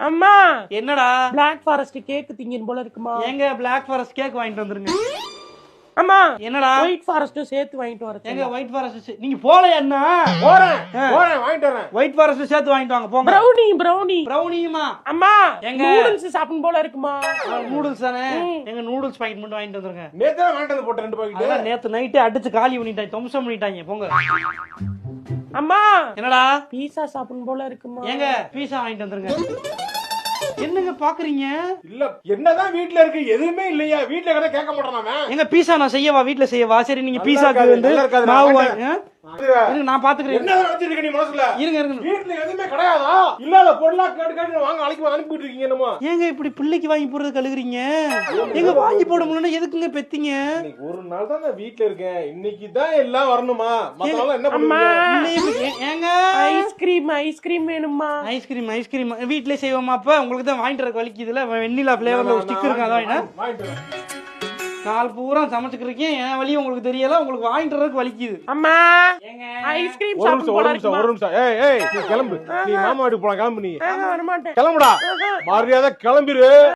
அம்மா என்னடா black forest cake திங்கின் போல இருக்குமா? எங்க பிளாக் ஃபாரஸ்ட் கேக் வாங்கிட்டு வந்துருங்க. அம்மா என்னடா ஒயிட் ஃபாரஸ்டும் சேர்த்து வாங்கிட்டு வரேன். எங்க ஒயிட் ஃபாரஸ்ட் நீங்க போலையா? என்ன போறேன் வாங்கிட்டு வரேன். ஒயிட் ஃபாரஸ்ட் சேர்த்து வாங்கிட்டு வாங்க போங்க. பிரவுனி பிரவுனியுமா? அம்மா எங்க நூடுல்ஸ் சாப்பிடும் போல இருக்குமா? நூடுல்ஸ் தானே. எங்க நூடுல்ஸ் பாக்கெட் மட்டும் வாங்கிட்டு வந்துருங்க. நேத்து வாங்கிட்டு வந்து போட்ட 2 பாக்கெட். அதான் நேத்து நைட்டே அடிச்சு காலி பண்ணிட்டாங்க, தும்சம் பண்ணிட்டாங்க. போங்க. அம்மா என்னடா பீஸா சாப்பிடும் போல இருக்குமா? எங்க பீஸா வாங்கிட்டு வந்துருங்க. என்னங்க பாக்குறீங்க? இல்ல என்னதான் வீட்ல இருக்கு, எதுவுமே இல்லையா? வீட்ல கடை கேட்க மாட்டான் அவன். எங்க பீஸா நான் செய்யவா? வீட்ல செய்யவா? சரி நீங்க நல்லா பீஸாக்கு இருக்காது, வந்து நல்லா இருக்காது, மாவு நான் வாங்க. இருங்க நான் பாத்துக்கிறேன். என்ன நினைச்சிருக்க நீ மனசுல? இருங்க வீட்ல எதுவுமே கிடையாதா? இல்லாத பொருளா கேட்டு வாங்க அனுப்பிட்டு இருக்கீங்க என்னமோ. ஏங்க இப்படி பிள்ளைக்கு வாங்கி போடுறது கழுகுறீங்க? எங்க வாங்கி போட முடியல, எதுக்குங்க பெத்தீங்க? இன்னைக்கு ஒரு நாள் தான் நான் வீட்ல இருக்கேன், இன்னைக்கு தான் எல்லாம் வரணுமா? மத்த நாள் என்ன பண்ணுவீங்க? ஏங்க ஐஸ்கிரீம் வேணுமா? ஐஸ்கிரீம் வீட்லயே செய்வோமா? அப்ப உங்களுக்கு தான் வாங்கிட்டு இருக்க வலிக்குதுல, வெண்ணிலா பிளேவர்ல ஒரு ஸ்டிக் இருக்கு, அதான் வாங்கிட்டு வரேன். நாலு பூரா சமைச்சுக்கிறீங்க, என் வலி உங்களுக்கு தெரியல, உங்களுக்கு வாங்கிட்டு வரதுக்கு வலிக்குது. அம்மா ஐஸ்கிரீம் சாப்பிடும் போல இருக்குமா? ஒரு நிமிஷம் ஏய் நீ கிளம்பு, நீ மாமா வீட்டுக்கு போலாம், கிளம்பு. நீ வர மாட்டேன். கிளம்புடா, மரியாதை கிளம்பிரு.